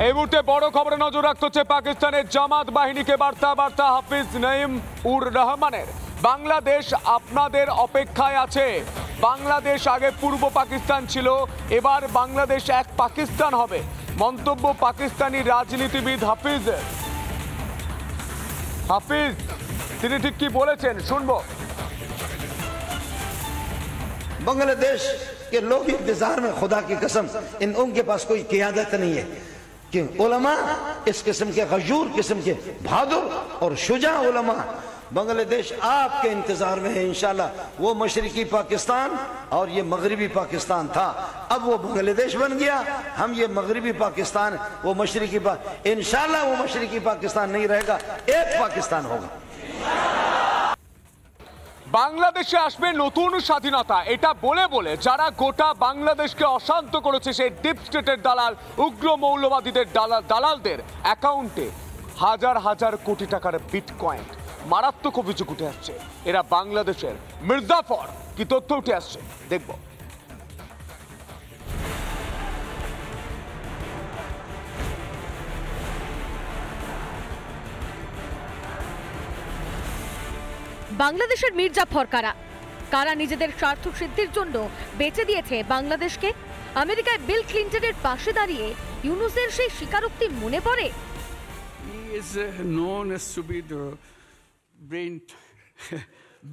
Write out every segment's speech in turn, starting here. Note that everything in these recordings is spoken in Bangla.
এই মুহূর্তে বড় খবরে নজর রাখতে হচ্ছে পাকিস্তানের জামাত বাহিনীকে বার্তা হাফিজ নঈম উর রহমানের। বাংলাদেশ আপনাদের অপেক্ষায় আছে। বাংলাদেশ আগে পূর্ব পাকিস্তান ছিল, এবার বাংলাদেশ এক পাকিস্তান হবে। মন্তব্য পাকিস্তানি রাজনীতিবিদ হাফিজ তিনি ঠিক কি বলেছেন শুনবো। बांग्लादेश के लोग इंतजार में, खुदा की कसम उनके पास कोई क़ियादत नहीं है कि उलमा इस किस्म के गजूर किस्म के बहादुर और शुजा उलमा बांग्लादेश आपके इंतजार में है। इंशाल्लाह वो मशरकी पाकिस्तान और ये मगरबी पाकिस्तान था, अब वो बांग्लादेश बन गया। हम ये मगरबी पाकिस्तान, वो मशरकी इंशाल्लाह वो मशरकी पाकिस्तान नहीं रहेगा, एक पाकिस्तान होगा। বাংলাদেশে আসবে নতুন স্বাধীনতা, এটা বলে বলে যারা গোটা বাংলাদেশকে অশান্ত করেছে সেই ডিপ স্টেটের দালাল, উগ্র মৌলবাদীদের দালালদের অ্যাকাউন্টে হাজার হাজার কোটি টাকার বিটকয়েন। মারাত্মক অভিযোগ উঠে আসছে, এরা বাংলাদেশের মির্জাফর। কি তথ্য উঠে আসছে দেখব। বাংলাদেশের মির্জাফর কারা? কারা নিজেদের স্বার্থ সিদ্ধির জন্য বেচে দিয়েছে বাংলাদেশকে? আমেরিকায় বিল ক্লিন্টনের পাশে দাঁড়িয়ে ইউনূসের সেই স্বীকারোক্তি মনে পড়ে? He is known as to be the brain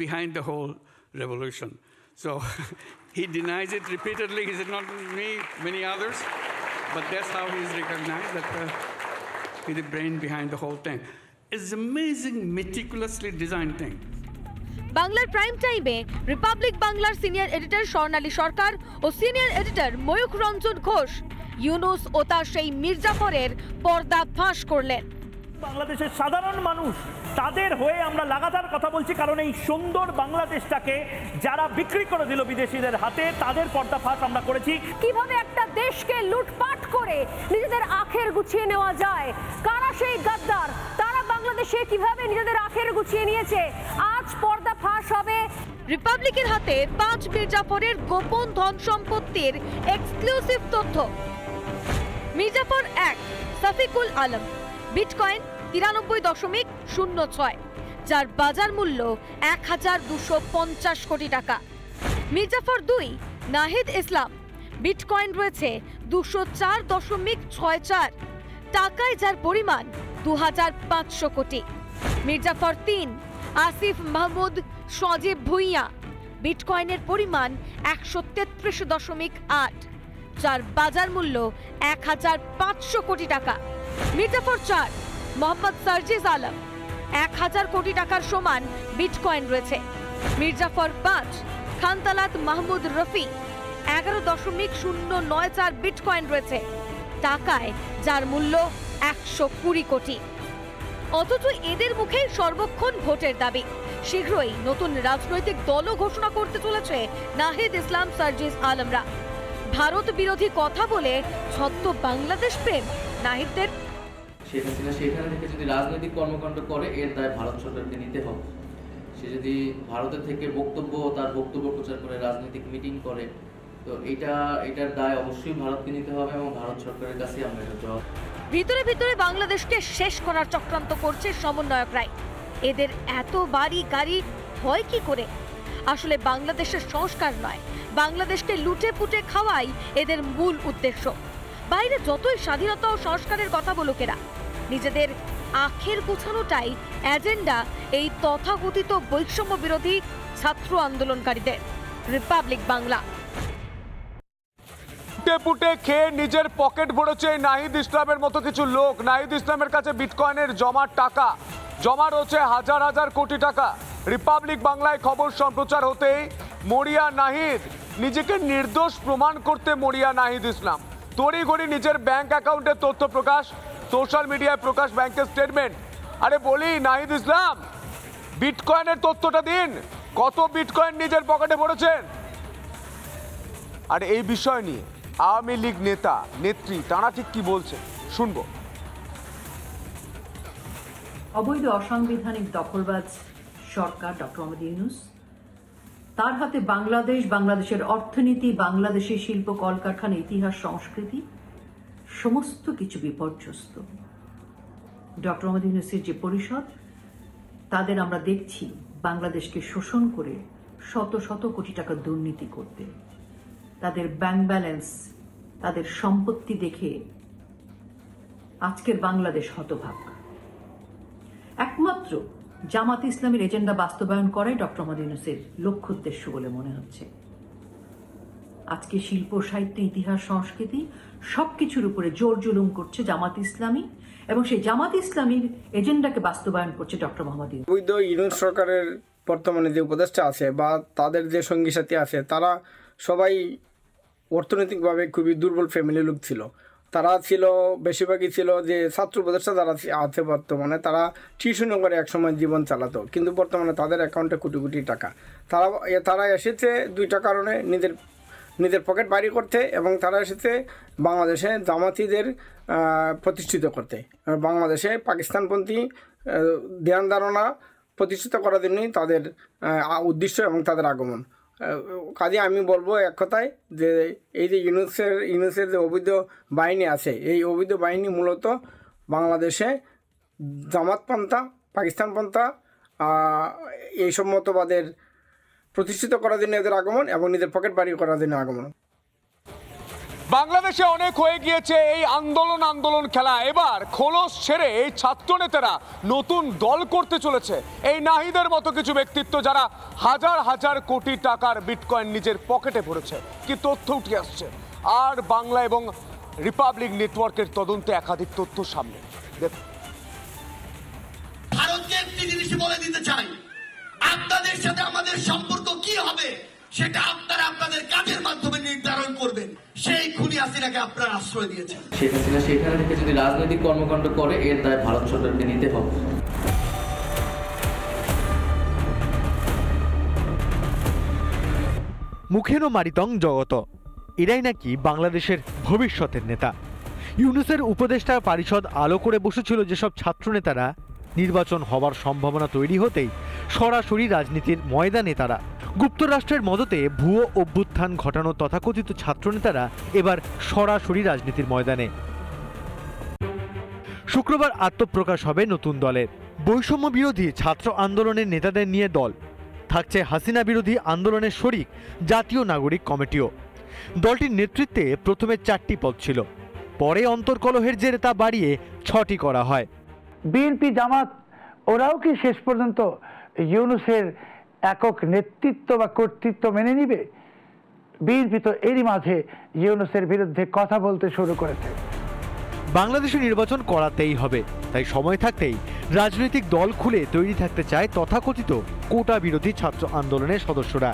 behind the whole revolution. So he denies it repeatedly. He said, not me, many others, but that's how he is recognized, that he's the brain behind the whole thing. It's amazing, meticulously designed thing. বাংলার প্রাইম টাইমে রিপাবলিক বাংলার সিনিয়র এডিটর স্বর্ণালী সরকার ও সিনিয়র এডিটর ময়ূখ রঞ্জন ঘোষ ইউনূস ও তার সেই মির্জাফরের পর্দা ফাঁস করলেন। বাংলাদেশের সাধারণ মানুষ তাদের হয়ে আমরা লাগাতার কথা বলছি, কারণ এই সুন্দর বাংলাদেশটাকে যারা বিক্রি করে দিল বিদেশিদের হাতে, তাদের পর্দাফাঁস আমরা করেছি। কিভাবে একটা দেশকে লুটপাট করে নিজেদের আখের গুছিয়ে নেওয়া যায়, কারা সেই গাদ্দার, তারা বাংলাদেশে কিভাবে নিজেদের আখের গুছিয়ে নিয়েছে, আজ পর্দাফাঁস হবে। রিপাবলিকের হাতে 5 মির্জাফরের গোপন ধন সম্পত্তির এক্সক্লুসিভ তথ্য। মির্জাফর 1 সাফিকুল আলম, বিটকয়েন 93.06, যার বাজার মূল্য 1250 কোটি টাকা। মির্জাফর 2 নাহিদ ইসলাম, বিটকয়েন রয়েছে 204.64 টাকায়, যার পরিমাণ 2500 কোটি। মির্জাফর 3 আসিফ মাহমুদ সজীব ভুইয়া, বিটকয়েনের পরিমাণ 133.8, যার বাজার মূল্য 1500 কোটি টাকা। মির্জাফর 4 মোহাম্মদ সার্জিস আলম, 1000 কোটি টাকার সমান বিটকয়েন রয়েছে। মির্জাফর 5 খানতালাত মাহমুদ রফি, 11.094 বিটকয়েন রয়েছে টাকায়, যার মূল্য 120 কোটি। অথচ এদের মুখে সর্বক্ষণ ভোটের দাবি। শীঘ্রই নতুন রাজনৈতিক দলও ঘোষণা করতে চলেছে নাহিদ ইসলাম, সার্জিস আলমরা। ভারত বিরোধী কথা বলে ছত্ত বাংলাদেশ প্রেম নাহিদদের। শেখ হাসিনা সেখানে থেকে যদি রাজনৈতিক কর্মকাণ্ড করে, এর দায় ভারত সরকারকে নিতে হবে। সে যদি ভারতের থেকে তার বক্তব্য প্রচার করে, রাজনৈতিক মিটিং করে, তো এটার দায় অবশ্যই ভারতকে নিতে হবে এবং ভারত সরকারের কাছে আমরা এটা জবাব। ভিতরে ভিতরে বাংলাদেশকে শেষ করার চক্রান্ত করছে সমন্বয়করাই। এদের এত বাড়ি গাড়ি হয় কি করে? আসলে বাংলাদেশের সংস্কার নয়, বাংলাদেশকে লুটে পুটে খাওয়াই এদের মূল উদ্দেশ্য। বাইরে যতই স্বাধীনতা ও সংস্কারের কথা বলুক, এরা নিজেদের আখের গুছানোটাই এজেন্ডা এই তথাকথিত বৈষম্য বিরোধী ছাত্র আন্দোলনকারীদের। রিপাবলিক বাংলা। পুটে খেয়ে নিজের পকেট ভরেছে নাহিদ ইসলামের মতো কিছু লোক। নাহিদ ইসলামের কাছে বিটকয়েনের জমা রয়েছে হাজার হাজার কোটি টাকা। রিপাবলিক বাংলায় খবর সম্প্রচার হতেই মরিয়া নাহিদ, নিজেকে নির্দোষ প্রমাণ করতে মরিয়া নাহিদ ইসলাম তড়িঘড়ি নিজের ব্যাংক অ্যাকাউন্টের তথ্য প্রকাশ, সোশ্যাল মিডিয়ায় প্রকাশ ব্যাংকের স্টেটমেন্ট। আরে বলি নাহিদ ইসলাম, বিটকয়েনের তথ্যটা দিন, কত বিটকয়েন নিজের পকেটে ভরেছেন? আর এই বিষয় নিয়ে আওয়ামী লীগ নেত্রী তারা ঠিক কি বলছে শুনবো। অবৈধ অসাংবিধানিক দখলবাজ সরকার ডক্টর মোহাম্মদ ইউনূস, তার হাতে বাংলাদেশ, বাংলাদেশের অর্থনীতি, বাংলাদেশের শিল্প কলকারখানা, ইতিহাস, সংস্কৃতি সমস্ত কিছু বিপর্যস্ত। ডক্টর মোহাম্মদ ইউনূসের যে পরিষদ, তাদের আমরা দেখছি বাংলাদেশকে শোষণ করে শত শত কোটি টাকা দুর্নীতি করতে। তাদের ব্যাংক ব্যালেন্স, তাদের সম্পত্তি দেখে আজকের বাংলাদেশ হতভাগ। একমাত্র জামাত ইসলামের এজেন্ডা বাস্তবায়ন করাই ডক্টর মোহাম্মদ ইউনূসের লক্ষ্য উদ্দেশ্য বলে মনে হচ্ছে। আজকে শিল্প, সাহিত্য, ইতিহাস, সংস্কৃতি সবকিছুর উপরে জোর জুলুম করছে জামাত ইসলামী, এবং সেই জামাত ইসলামীর এজেন্ডাকে বাস্তবায়ন করছে ডক্টর মোহাম্মদ ইউনূস। বৈধ ইউনূস সরকারের বর্তমানে যে উপদেষ্টা আছে বা তাদের যে সঙ্গী সাথী আছে, তারা সবাই অর্থনৈতিকভাবে খুবই দুর্বল ফ্যামিলি লোক ছিল। তারা ছিল, বেশিরভাগই ছিল যে ছাত্র উপদেষ্টা যারা আছে বর্তমানে, তারা টিউশন করে একসময় জীবন চালাতো, কিন্তু বর্তমানে তাদের অ্যাকাউন্টে কোটি কোটি টাকা। তারা এসেছে দুইটা কারণে, নিজের পকেট বাড়ি করতে, এবং তারা এসেছে বাংলাদেশে জামাতিদের প্রতিষ্ঠিত করতে। বাংলাদেশে পাকিস্তানপন্থী ধ্যান ধারণা প্রতিষ্ঠিত করার জন্যই তাদের উদ্দেশ্য এবং তাদের আগমন। কাজে আমি বলবো এক কথায় যে এই যে ইউনূসের যে অবৈধ বাহিনী আছে, এই অবৈধ বাহিনী মূলত বাংলাদেশে জামাতপন্থা, পাকিস্তানপন্থা, এইসব মতবাদের প্রতিষ্ঠিত করার জন্য এদের আগমন এবং নিজের পকেট বাড়ি করার জন্য আগমন। বাংলাদেশে অনেক হয়ে গিয়েছে এই আন্দোলন খেলা। এবার খোলস ছেড়ে এই ছাত্র নেতারা নতুন দল করতে চলেছে। এই নাহিদের মতো কিছু ব্যক্তিত্ব যারা হাজার হাজার কোটি টাকার বিটকয়েন নিজের পকেটে ভরেছে। কি তথ্য উঠে আসছে, আর বাংলা এবং রিপাবলিক নেটওয়ার্কের তদন্তে একাধিক তথ্য সামনে। ভারতকে একটি জিনিস বলে দিতে চাই, আপনাদের সাথে আমাদের সম্পর্ক কি হবে সেটা আপনারা আপনাদের কাজের মাধ্যমে নির্ধারণ করবেন। সেই খুনি হাসিনাকে আপনারা আশ্রয় দিয়েছেন। শেখ হাসিনা সেখানে থেকে যদি রাজনৈতিক কর্মকাণ্ড করে, এর দায় ভারত সরকারকে নিতে হবে। মুখেনো মারিতং জগত, এরাই নাকি বাংলাদেশের ভবিষ্যতের নেতা। ইউনূসের উপদেষ্টা পরিষদ আলো করে বসেছিল যেসব ছাত্রনেতারা নির্বাচন হওয়ার সম্ভাবনা তৈরি হতেই সরাসরি রাজনীতির ময়দানে তারা। গুপ্তরাষ্ট্রের মদতে ভুয়ো অভ্যুত্থান ঘটানো তথাকথিত ছাত্রনেতারা এবার সরাসরি রাজনীতির ময়দানে। শুক্রবার আত্মপ্রকাশ হবে নতুন দলের। বৈষম্য বিরোধী ছাত্র আন্দোলনের নেতাদের নিয়ে দল থাকছে। হাসিনা বিরোধী আন্দোলনের শরিক জাতীয় নাগরিক কমিটিও। দলটির নেতৃত্বে প্রথমে 4টি পদ ছিল, পরে অন্তর্কলহের জেরে তা বাড়িয়ে 6টি করা হয়। বিএনপি, জামাত ওরাও কি শেষ পর্যন্ত ইউনূসের একক নেতৃত্ব বা কর্তৃত্ব মেনে নিবে? বিএনপি তো এরই মাঝে ইউনূসের বিরুদ্ধে কথা বলতে শুরু করেছে। বাংলাদেশে নির্বাচন করাতেই হবে, তাই সময় থাকতেই রাজনৈতিক দল খুলে তৈরি থাকতে চায় তথাকথিত কোটা বিরোধী ছাত্র আন্দোলনের সদস্যরা।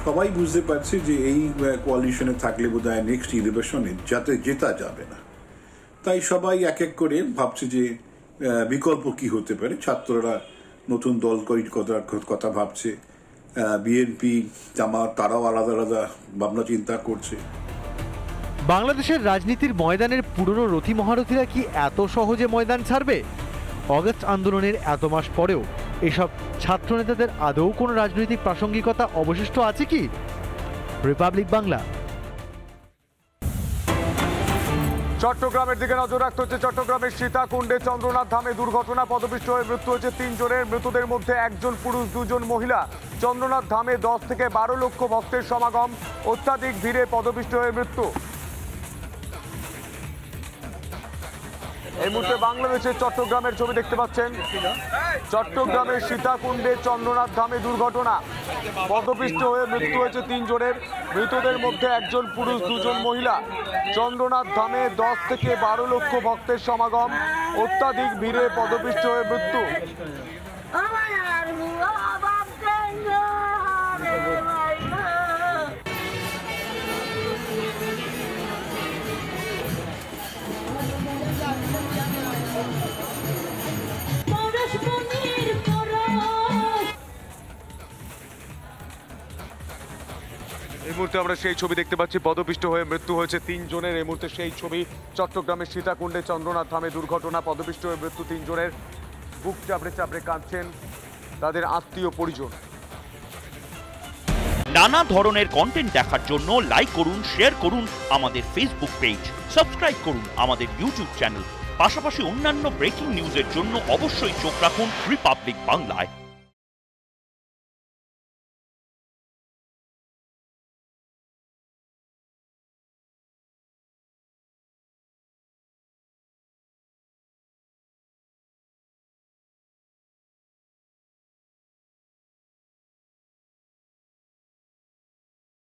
সবাই বুঝতে পারছে যে এই কোয়ালিশনে থাকলে বোধহয় নেক্সট ইলেকশনে জেতা যাবে না, তাই সবাই এক এক করে ভাবছে যে বিকল্প কি হতে পারে। ছাত্ররা নতুন দল করার কথা ভাবছে, বিএনপি, জামাত তারাও আলাদা আলাদা ভাবনা চিন্তা করছে। বাংলাদেশের রাজনীতির ময়দানের পুরনো রথী মহারথীরা কি এত সহজে ময়দান ছাড়বে? অগস্ট আন্দোলনের এত মাস পরেও এসব ছাত্রনেতাদের আদৌ কোনো রাজনৈতিক প্রাসঙ্গিকতা অবশিষ্ট আছে কি? রিপাবলিক বাংলা। চট্টগ্রামের দিকে নজর রাখতে হচ্ছে। চট্টগ্রামের সীতাকুণ্ডে চন্দ্রনাথ ধামে দুর্ঘটনা, পদপিষ্ট হয়ে মৃত্যু হয়েছে 3 জনের। মৃতদের মধ্যে 1 জন পুরুষ, 2 জন মহিলা। চন্দ্রনাথ ধামে 10 থেকে 12 লক্ষ ভক্তের সমাগম, অত্যাধিক ভিড়ে পদপিষ্ট হয়ে মৃত্যু। এই মুহূর্তে বাংলাদেশের চট্টগ্রামের ছবি দেখতে পাচ্ছেন। চট্টগ্রামের সীতাকুণ্ডে চন্দ্রনাথ ধামে দুর্ঘটনা, পদপিষ্ট হয়ে মৃত্যু হয়েছে 3 জনের। মৃতদের মধ্যে 1 জন পুরুষ, 2 জন মহিলা। চন্দ্রনাথ ধামে 10 থেকে 12 লক্ষ ভক্তের সমাগম, অত্যাধিক ভিড়ে পদপিষ্ট হয়ে মৃত্যু। এই মুহূর্তে আমরা সেই ছবি দেখতে পাচ্ছি, পদপিষ্ট হয়ে মৃত্যু হয়েছে 3 জনের। এই মুহূর্তে সেই ছবি চট্টগ্রামের সীতাকুণ্ডে চন্দ্রনাথ ধামে দুর্ঘটনা, পদপিষ্ট হয়ে মৃত্যু 3 জনের। বুক চাপড়ে চাপড়ে কাঁদছেন তাদের আত্মীয় পরিজন। নানা ধরনের কন্টেন্ট দেখার জন্য লাইক করুন, শেয়ার করুন আমাদের ফেসবুক পেজ, সাবস্ক্রাইব করুন আমাদের ইউটিউব চ্যানেল। পাশাপাশি অন্যান্য ব্রেকিং নিউজের জন্য অবশ্যই চোখ রাখুন রিপাবলিক বাংলায়।